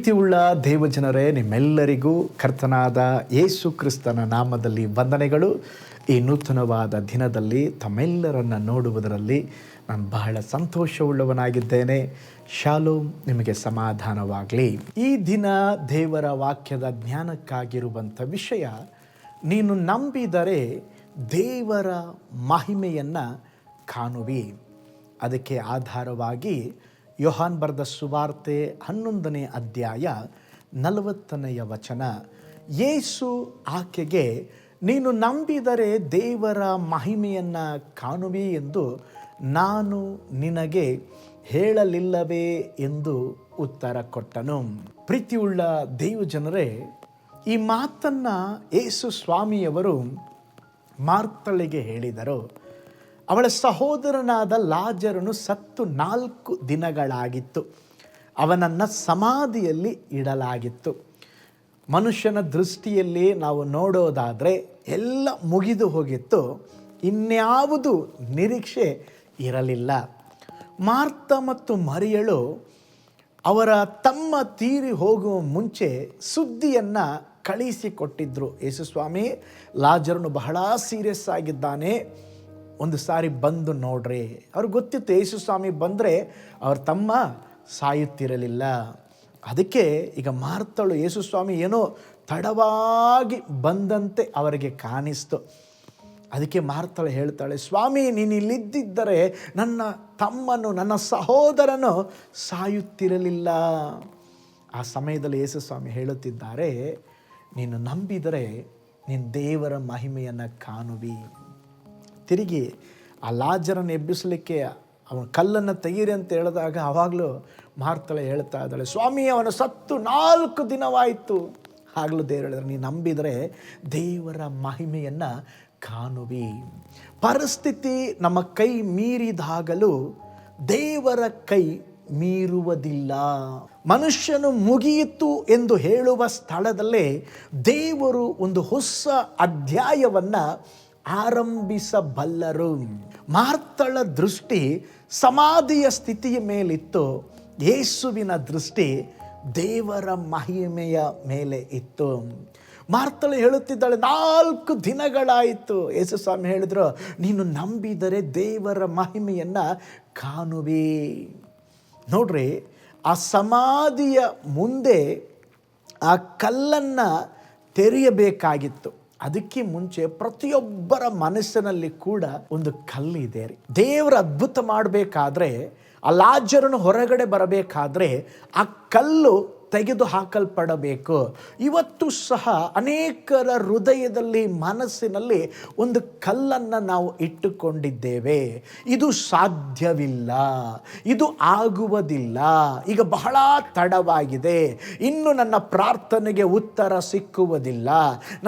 ಪ್ರೀತಿಯುಳ್ಳ ದೇವಜನರೇ, ನಿಮ್ಮೆಲ್ಲರಿಗೂ ಕರ್ತನಾದ ಯೇಸು ಕ್ರಿಸ್ತನ ನಾಮದಲ್ಲಿ ವಂದನೆಗಳು. ಈ ನೂತನವಾದ ದಿನದಲ್ಲಿ ತಮ್ಮೆಲ್ಲರನ್ನು ನೋಡುವುದರಲ್ಲಿ ನಾನು ಬಹಳ ಸಂತೋಷವುಳ್ಳವನಾಗಿದ್ದೇನೆ. ಶಾಲೋಮ್, ನಿಮಗೆ ಸಮಾಧಾನವಾಗಲಿ. ಈ ದಿನ ದೇವರ ವಾಕ್ಯದ ಜ್ಞಾನಕ್ಕಾಗಿರುವಂಥ ವಿಷಯ, ನೀನು ನಂಬಿದರೆ ದೇವರ ಮಹಿಮೆಯನ್ನು ಕಾಣುವಿ. ಅದಕ್ಕೆ ಆಧಾರವಾಗಿ ಯೋಹಾನ್ ಬರೆದ ಸುವಾರ್ತೆ 11ನೇ ಅಧ್ಯಾಯ 40ನೆಯ ವಚನ. ಯೇಸು ಆಕೆಗೆ, ನೀನು ನಂಬಿದರೆ ದೇವರ ಮಹಿಮೆಯನ್ನು ಕಾಣುವಿ ಎಂದು ನಾನು ನಿನಗೆ ಹೇಳಲಿಲ್ಲವೇ ಎಂದು ಉತ್ತರ ಕೊಟ್ಟನು. ಪ್ರೀತಿಯುಳ್ಳ ದೇವಜನರೇ, ಈ ಮಾತನ್ನು ಯೇಸು ಸ್ವಾಮಿಯವರು ಮಾರ್ತಳಿಗೆ ಹೇಳಿದರು. ಅವಳ ಸಹೋದರನಾದ ಲಾಜರನು ಸತ್ತು 4 ದಿನಗಳಾಗಿತ್ತು. ಅವನನ್ನು ಸಮಾಧಿಯಲ್ಲಿ ಇಡಲಾಗಿತ್ತು. ಮನುಷ್ಯನ ದೃಷ್ಟಿಯಲ್ಲಿ ನಾವು ನೋಡೋದಾದರೆ ಎಲ್ಲ ಮುಗಿದು ಹೋಗಿತ್ತು. ಇನ್ಯಾವುದು ನಿರೀಕ್ಷೆ ಇರಲಿಲ್ಲ. ಮಾರ್ತ ಮತ್ತು ಮರಿಯಳು ಅವರ ತಮ್ಮ ತೀರಿ ಹೋಗುವ ಮುಂಚೆ ಸುದ್ದಿಯನ್ನು ಕಳಿಸಿಕೊಟ್ಟಿದ್ರು. ಯೇಸು ಸ್ವಾಮಿ, ಲಾಜರನು ಬಹಳ ಸೀರಿಯಸ್ ಆಗಿದ್ದಾನೆ, ಒಂದು ಸಾರಿ ಬಂದು ನೋಡ್ರಿ. ಅವ್ರಿಗೆ ಗೊತ್ತಿತ್ತು ಯೇಸು ಸ್ವಾಮಿ ಬಂದರೆ ಅವ್ರ ತಮ್ಮ ಸಾಯುತ್ತಿರಲಿಲ್ಲ. ಅದಕ್ಕೆ ಈಗ ಮಾರ್ತಳು ಯೇಸು ಸ್ವಾಮಿ ಏನೋ ತಡವಾಗಿ ಬಂದಂತೆ ಅವರಿಗೆ ಕಾಣಿಸ್ತು. ಅದಕ್ಕೆ ಮಾರ್ತಳು ಹೇಳ್ತಾಳೆ, ಸ್ವಾಮಿ, ನೀನು ಇಲ್ಲಿದ್ದಿದ್ದರೆ ನನ್ನ ತಮ್ಮನು, ನನ್ನ ಸಹೋದರನು ಸಾಯುತ್ತಿರಲಿಲ್ಲ. ಆ ಸಮಯದಲ್ಲಿ ಯೇಸು ಸ್ವಾಮಿ ಹೇಳುತ್ತಿದ್ದಾರೆ, ನೀನು ನಂಬಿದರೆ ನೀನು ದೇವರ ಮಹಿಮೆಯನ್ನು ಕಾಣುವಿ. ತಿರುಗಿ ಆ ಲಾಜರನ್ನು ಎಬ್ಬಿಸಲಿಕ್ಕೆ ಅವನ ಕಲ್ಲನ್ನು ತೆಗೀರಿ ಅಂತ ಹೇಳಿದಾಗ ಆವಾಗಲೂ ಮಾರ್ತಳೆ ಹೇಳ್ತಾ ಇದ್ದಾಳೆ, ಸ್ವಾಮಿ, ಅವನು ಸತ್ತು 4 ದಿನವಾಯಿತು. ಆಗಲೂ ದೇವರು ಹೇಳಿದ್ರೆ, ನೀನು ನಂಬಿದರೆ ದೇವರ ಮಹಿಮೆಯನ್ನು ಕಾಣುವಿ. ಪರಿಸ್ಥಿತಿ ನಮ್ಮ ಕೈ ಮೀರಿದಾಗಲೂ ದೇವರ ಕೈ ಮೀರುವುದಿಲ್ಲ. ಮನುಷ್ಯನು ಮುಗಿಯಿತು ಎಂದು ಹೇಳುವ ಸ್ಥಳದಲ್ಲೇ ದೇವರು ಒಂದು ಹೊಸ ಅಧ್ಯಾಯವನ್ನು ಆರಂಭಿಸಬಲ್ಲರು. ಮಾರ್ತಳ ದೃಷ್ಟಿ ಸಮಾಧಿಯ ಸ್ಥಿತಿಯ ಮೇಲಿತ್ತು. ಯೇಸುವಿನ ದೃಷ್ಟಿ ದೇವರ ಮಹಿಮೆಯ ಮೇಲೆ ಇತ್ತು. ಮಾರ್ತಳು ಹೇಳುತ್ತಿದ್ದಾಳೆ, 4 ದಿನಗಳಾಯಿತು. ಯೇಸು ಸ್ವಾಮಿ ಹೇಳಿದ್ರು, ನೀನು ನಂಬಿದರೆ ದೇವರ ಮಹಿಮೆಯನ್ನು ಕಾಣುವಿ. ನೋಡ್ರಿ, ಆ ಸಮಾಧಿಯ ಮುಂದೆ ಆ ಕಲ್ಲನ್ನು ತೆರೆಯಬೇಕಾಗಿತ್ತು. ಅದಕ್ಕೆ ಮುಂಚೆ ಪ್ರತಿಯೊಬ್ಬರ ಮನಸ್ಸಿನಲ್ಲಿ ಕೂಡ ಒಂದು ಕಲ್ಲು ಇದೆ ರೀ. ದೇವರ ಅದ್ಭುತ ಮಾಡಬೇಕಾದ್ರೆ, ಆ ಲಾಜರನು ಹೊರಗಡೆ ಬರಬೇಕಾದ್ರೆ ಆ ಕಲ್ಲು ತೆಗೆದು ಹಾಕಲ್ಪಡಬೇಕು. ಇವತ್ತು ಸಹ ಅನೇಕರ ಹೃದಯದಲ್ಲಿ, ಮನಸ್ಸಿನಲ್ಲಿ ಒಂದು ಕಲ್ಲನ್ನು ನಾವು ಇಟ್ಟುಕೊಂಡಿದ್ದೇವೆ. ಇದು ಸಾಧ್ಯವಿಲ್ಲ, ಇದು ಆಗುವುದಿಲ್ಲ, ಈಗ ಬಹಳ ತಡವಾಗಿದೆ, ಇನ್ನು ನನ್ನ ಪ್ರಾರ್ಥನೆಗೆ ಉತ್ತರ ಸಿಕ್ಕುವುದಿಲ್ಲ,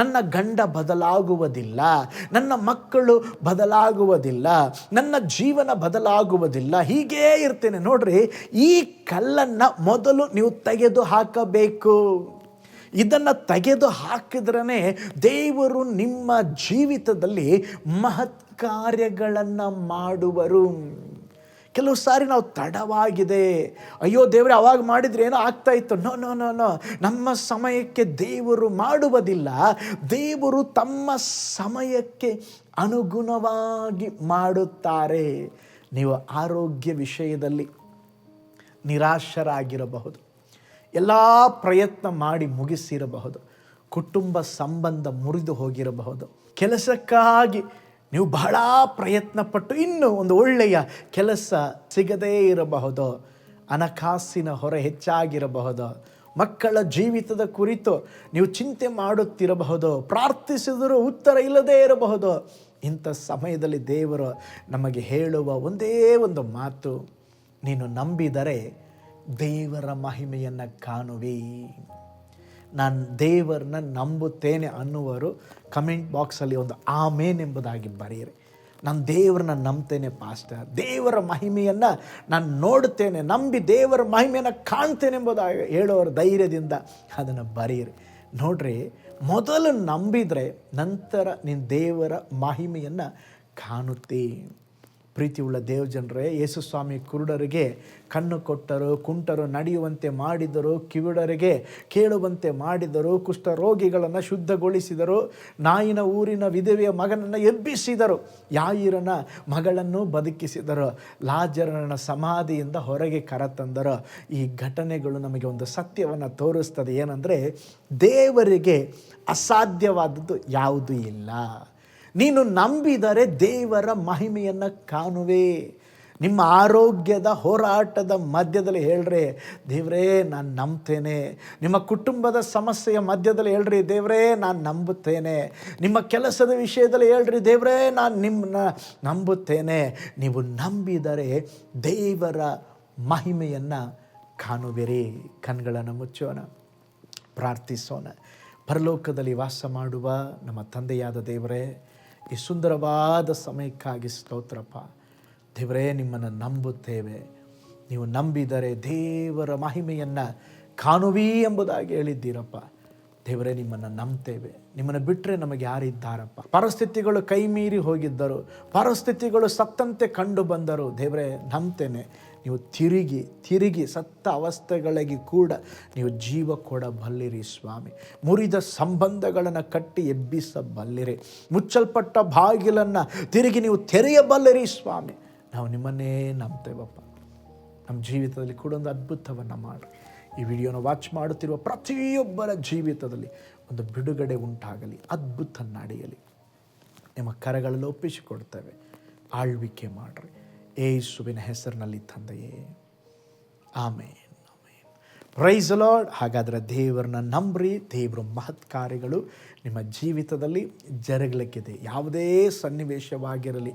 ನನ್ನ ಗಂಡ ಬದಲಾಗುವುದಿಲ್ಲ, ನನ್ನ ಮಕ್ಕಳು ಬದಲಾಗುವುದಿಲ್ಲ, ನನ್ನ ಜೀವನ ಬದಲಾಗುವುದಿಲ್ಲ, ಹೀಗೇ ಇರ್ತೇನೆ. ನೋಡ್ರಿ, ಈ ಕಲ್ಲನ್ನು ಮೊದಲು ನೀವು ತೆಗೆದು ಹಾಕಬೇಕು. ಇದನ್ನು ತೆಗೆದು ಹಾಕಿದ್ರೇ ದೇವರು ನಿಮ್ಮ ಜೀವಿತದಲ್ಲಿ ಮಹತ್ ಕಾರ್ಯಗಳನ್ನು ಮಾಡುವರು. ಕೆಲವು ಸಾರಿ ನಾವು ತಡವಾಗಿದೆ, ಅಯ್ಯೋ ದೇವರೇ ಅವಾಗ ಮಾಡಿದ್ರೆ ಏನೋ ಆಗ್ತಾ ಇತ್ತು. ನೋ ನೋ ನೋ ನೋ ನಮ್ಮ ಸಮಯಕ್ಕೆ ದೇವರು ಮಾಡುವುದಿಲ್ಲ. ದೇವರು ತಮ್ಮ ಸಮಯಕ್ಕೆ ಅನುಗುಣವಾಗಿ ಮಾಡುತ್ತಾರೆ. ನೀವು ಆರೋಗ್ಯ ವಿಷಯದಲ್ಲಿ ನಿರಾಶರಾಗಿರಬಹುದು, ಎಲ್ಲ ಪ್ರಯತ್ನ ಮಾಡಿ ಮುಗಿಸಿರಬಹುದು, ಕುಟುಂಬ ಸಂಬಂಧ ಮುರಿದು ಹೋಗಿರಬಹುದು, ಕೆಲಸಕ್ಕಾಗಿ ನೀವು ಬಹಳ ಪ್ರಯತ್ನಪಟ್ಟು ಇನ್ನೂ ಒಂದು ಒಳ್ಳೆಯ ಕೆಲಸ ಸಿಗದೇ ಇರಬಹುದು, ಹಣಕಾಸಿನ ಹೊರೆ ಹೆಚ್ಚಾಗಿರಬಹುದು, ಮಕ್ಕಳ ಜೀವಿತದ ಕುರಿತು ನೀವು ಚಿಂತೆ ಮಾಡುತ್ತಿರಬಹುದು, ಪ್ರಾರ್ಥಿಸಿದರೂ ಉತ್ತರ ಇಲ್ಲದೇ ಇರಬಹುದು. ಇಂಥ ಸಮಯದಲ್ಲಿ ದೇವರು ನಮಗೆ ಹೇಳುವ ಒಂದೇ ಒಂದು ಮಾತು, ನೀನು ನಂಬಿದರೆ ದೇವರ ಮಹಿಮೆಯನ್ನು ಕಾಣುವಿ. ನಾನು ದೇವರನ್ನ ನಂಬುತ್ತೇನೆ ಅನ್ನುವರು ಕಮೆಂಟ್ ಬಾಕ್ಸಲ್ಲಿ ಒಂದು ಆಮೇನ್ ಎಂಬುದಾಗಿ ಬರೆಯಿರಿ. ನಾನು ದೇವರನ್ನ ನಂಬ್ತೇನೆ ಪಾಸ್ಟರ್, ದೇವರ ಮಹಿಮೆಯನ್ನು ನಾನು ನೋಡುತ್ತೇನೆ, ನಂಬಿ ದೇವರ ಮಹಿಮೆಯನ್ನು ಕಾಣ್ತೇನೆ ಎಂಬುದಾಗಿ ಹೇಳೋರ ಧೈರ್ಯದಿಂದ ಅದನ್ನು ಬರೆಯಿರಿ. ನೋಡ್ರಿ, ಮೊದಲು ನಂಬಿದರೆ ನಂತರ ನೀನು ದೇವರ ಮಹಿಮೆಯನ್ನು ಕಾಣುತ್ತಿ. ಪ್ರೀತಿಯುಳ್ಳ ದೇವಜನರೇ, ಯೇಸು ಸ್ವಾಮಿ ಕುರುಡರಿಗೆ ಕಣ್ಣು ಕೊಟ್ಟರು, ಕುಂಟರು ನಡೆಯುವಂತೆ ಮಾಡಿದರು, ಕಿವುಡರಿಗೆ ಕೇಳುವಂತೆ ಮಾಡಿದರು, ಕುಷ್ಠರೋಗಿಗಳನ್ನು ಶುದ್ಧಗೊಳಿಸಿದರು, ನಾಯಿನ ಊರಿನ ವಿಧವೆಯ ಮಗನನ್ನು ಎಬ್ಬಿಸಿದರು, ಯಾಯಿರನ ಮಗಳನ್ನು ಬದುಕಿಸಿದರು, ಲಾಜರನ ಸಮಾಧಿಯಿಂದ ಹೊರಗೆ ಕರೆತಂದರು. ಈ ಘಟನೆಗಳು ನಮಗೆ ಒಂದು ಸತ್ಯವನ್ನು ತೋರಿಸ್ತದೆ. ಏನಂದರೆ, ದೇವರಿಗೆ ಅಸಾಧ್ಯವಾದದ್ದು ಯಾವುದೂ ಇಲ್ಲ. ನೀನು ನಂಬಿದರೆ ದೇವರ ಮಹಿಮೆಯನ್ನು ಕಾಣುವೆ. ನಿಮ್ಮ ಆರೋಗ್ಯದ ಹೋರಾಟದ ಮಧ್ಯದಲ್ಲಿ ಹೇಳ್ರಿ, ದೇವರೇ ನಾನು ನಂಬ್ತೇನೆ. ನಿಮ್ಮ ಕುಟುಂಬದ ಸಮಸ್ಯೆಯ ಮಧ್ಯದಲ್ಲಿ ಹೇಳ್ರಿ, ದೇವರೇ ನಾನು ನಂಬುತ್ತೇನೆ. ನಿಮ್ಮ ಕೆಲಸದ ವಿಷಯದಲ್ಲಿ ಹೇಳ್ರಿ, ದೇವರೇ ನಾನು ನಿಮ್ಮನ್ನ ನಂಬುತ್ತೇನೆ. ನೀವು ನಂಬಿದರೆ ದೇವರ ಮಹಿಮೆಯನ್ನು ಕಾಣುವಿರಿ. ಕಣ್ಗಳನ್ನು ಮುಚ್ಚೋಣ, ಪ್ರಾರ್ಥಿಸೋಣ. ಪರಲೋಕದಲ್ಲಿ ವಾಸ ಮಾಡುವ ನಮ್ಮ ತಂದೆಯಾದ ದೇವರೇ, ಈ ಸುಂದರವಾದ ಸಮಯಕ್ಕಾಗಿ ಸ್ತೋತ್ರಪ್ಪ. ದೇವರೇ, ನಿಮ್ಮನ್ನು ನಂಬುತ್ತೇವೆ. ನೀವು ನಂಬಿದರೆ ದೇವರ ಮಹಿಮೆಯನ್ನು ಕಾಣುವಿ ಎಂಬುದಾಗಿ ಹೇಳಿದ್ದೀರಪ್ಪ. ದೇವರೇ, ನಿಮ್ಮನ್ನು ನಂಬ್ತೇವೆ. ನಿಮ್ಮನ್ನು ಬಿಟ್ಟರೆ ನಮಗೆ ಯಾರಿದ್ದಾರಪ್ಪ? ಪರಿಸ್ಥಿತಿಗಳು ಕೈ ಮೀರಿ ಹೋಗಿದ್ದರು, ಪರಿಸ್ಥಿತಿಗಳು ಸತ್ತಂತೆ ಕಂಡು ಬಂದರು. ದೇವರೇ, ನಂಬ್ತೇನೆ. ನೀವು ತಿರುಗಿ ಸತ್ತ ಅವಸ್ಥೆಗಳಿಗೆ ಕೂಡ ನೀವು ಜೀವ ಕೊಡಬಲ್ಲಿರಿ ಸ್ವಾಮಿ. ಮುರಿದ ಸಂಬಂಧಗಳನ್ನು ಕಟ್ಟಿ ಎಬ್ಬಿಸಬಲ್ಲಿರಿ. ಮುಚ್ಚಲ್ಪಟ್ಟ ಬಾಗಿಲನ್ನು ತಿರುಗಿ ನೀವು ತೆರೆಯಬಲ್ಲಿರಿ ಸ್ವಾಮಿ. ನಾವು ನಿಮ್ಮನ್ನೇ ನಂಬ್ತೇವಪ್ಪ. ನಮ್ಮ ಜೀವಿತದಲ್ಲಿ ಕೂಡ ಒಂದು ಅದ್ಭುತವನ್ನು ಮಾಡಿ. ಈ ವಿಡಿಯೋನ ವಾಚ್ ಮಾಡುತ್ತಿರುವ ಪ್ರತಿಯೊಬ್ಬರ ಜೀವಿತದಲ್ಲಿ ಒಂದು ಬಿಡುಗಡೆ ಉಂಟಾಗಲಿ, ಅದ್ಭುತ ನಡೆಯಲಿ. ನಿಮ್ಮ ಕರಗಳಲ್ಲಿ ಒಪ್ಪಿಸಿಕೊಡ್ತೇವೆ. ಆಳ್ವಿಕೆ ಮಾಡಿರಿ ಯೇಸುವಿನ ಹೆಸರಿನಲ್ಲಿ ತಂದೆಯೇ, ಆಮೇನ್. Price the lord. ಹಾಗಾದರೆ ದೇವರನ್ನ ನಂಬ್ರಿ. ದೇವರ ಮಹತ್ ಕಾರ್ಯಗಳು ನಿಮ್ಮ ಜೀವಿತದಲ್ಲಿ ಜರಗಲಿಕ್ಕಿದೆ. ಯಾವುದೇ ಸನ್ನಿವೇಶವಾಗಿರಲಿ,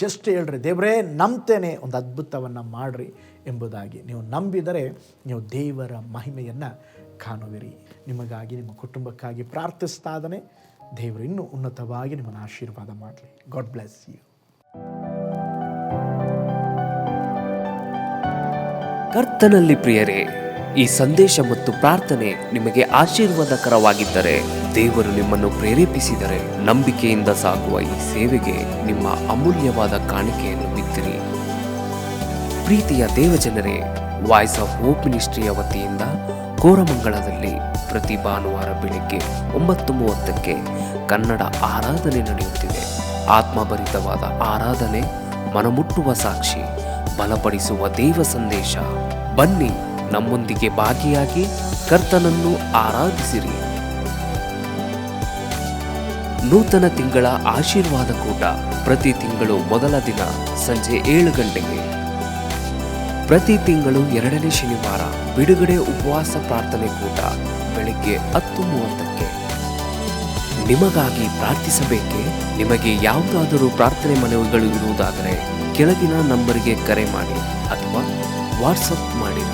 ಜಸ್ಟ್ ಹೇಳ್ರಿ, ದೇವರೇ ನಂಬ್ತೇನೆ, ಒಂದು ಅದ್ಭುತವನ್ನು ಮಾಡಿರಿ ಎಂಬುದಾಗಿ. ನೀವು ನಂಬಿದರೆ ನೀವು ದೇವರ ಮಹಿಮೆಯನ್ನು ಕಾಣುವಿರಿ. ನಿಮಗಾಗಿ, ನಿಮ್ಮ ಕುಟುಂಬಕ್ಕಾಗಿ ಪ್ರಾರ್ಥಿಸ್ತಾ ಇದ್ದಾನೆ. ದೇವರು ಇನ್ನೂ ಉನ್ನತವಾಗಿ ನಿಮ್ಮನ್ನು ಆಶೀರ್ವಾದ ಮಾಡಲಿ. God bless you. ಕರ್ತನಲ್ಲಿ ಪ್ರಿಯರೇ, ಈ ಸಂದೇಶ ಮತ್ತು ಪ್ರಾರ್ಥನೆ ನಿಮಗೆ ಆಶೀರ್ವಾದಕರವಾಗಿದ್ದರೆ, ದೇವರು ನಿಮ್ಮನ್ನು ಪ್ರೇರೇಪಿಸಿದರೆ, ನಂಬಿಕೆಯಿಂದ ಸಾಗುವ ಈ ಸೇವೆಗೆ ನಿಮ್ಮ ಅಮೂಲ್ಯವಾದ ಕಾಣಿಕೆಯನ್ನು ಬಿತ್ತಿರಿ. ಪ್ರೀತಿಯ ದೇವಜನರೇ, ವಾಯ್ಸ್ ಆಫ್ ಹೋಪ್ ಮಿನಿಸ್ಟ್ರಿಯ ವತಿಯಿಂದ ಕೋರಮಂಗಲದಲ್ಲಿ ಪ್ರತಿ ಭಾನುವಾರ ಬೆಳಿಗ್ಗೆ 9:30ಕ್ಕೆ ಕನ್ನಡ ಆರಾಧನೆ ನಡೆಯುತ್ತಿದೆ. ಆತ್ಮಭರಿತವಾದ ಆರಾಧನೆ, ಮನಮುಟ್ಟುವ ಸಾಕ್ಷಿ, ಬಲಪಡಿಸುವ ದೇವ ಸಂದೇಶ. ಬನ್ನಿ, ನಮ್ಮೊಂದಿಗೆ ಭಾಗಿಯಾಗಿ ಕರ್ತನನ್ನು ಆರಾಧಿಸಿರಿ. ನೂತನ ತಿಂಗಳ ಆಶೀರ್ವಾದ ಕೂಟ ಪ್ರತಿ ತಿಂಗಳು ಮೊದಲ ದಿನ ಸಂಜೆ 7 ಗಂಟೆಗೆ. ಪ್ರತಿ ತಿಂಗಳು 2ನೇ ಶನಿವಾರ ಬಿಡುಗಡೆ ಉಪವಾಸ ಪ್ರಾರ್ಥನೆ ಕೂಟ ಬೆಳಿಗ್ಗೆ 10:30ಕ್ಕೆ. ನಿಮಗಾಗಿ ಪ್ರಾರ್ಥಿಸಬೇಕೆ? ನಿಮಗೆ ಯಾವುದಾದರೂ ಪ್ರಾರ್ಥನೆ ಮನವಿಗಳು ಇರುವುದಾದರೆ ಕೆಳಗಿನ ನಂಬರಿಗೆ ಕರೆ ಮಾಡಿ ಅಥವಾ ವಾಟ್ಸಪ್ ಮಾಡಿ.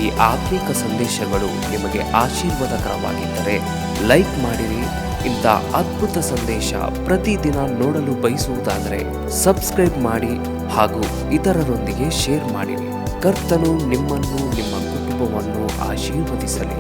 ಈ ಆತ್ಮಿಕ ಸಂದೇಶಗಳು ನಿಮಗೆ ಆಶೀರ್ವಾದಕರವಾಗಿದ್ದರೆ ಲೈಕ್ ಮಾಡಿರಿ. ಇಂಥ ಅದ್ಭುತ ಸಂದೇಶ ಪ್ರತಿದಿನ ನೋಡಲು ಬಯಸುವುದಾದರೆ ಸಬ್ಸ್ಕ್ರೈಬ್ ಮಾಡಿ ಹಾಗೂ ಇತರರೊಂದಿಗೆ ಶೇರ್ ಮಾಡಿರಿ. ಕರ್ತನು ನಿಮ್ಮನ್ನು, ನಿಮ್ಮ ಕುಟುಂಬವನ್ನು ಆಶೀರ್ವದಿಸಲಿ.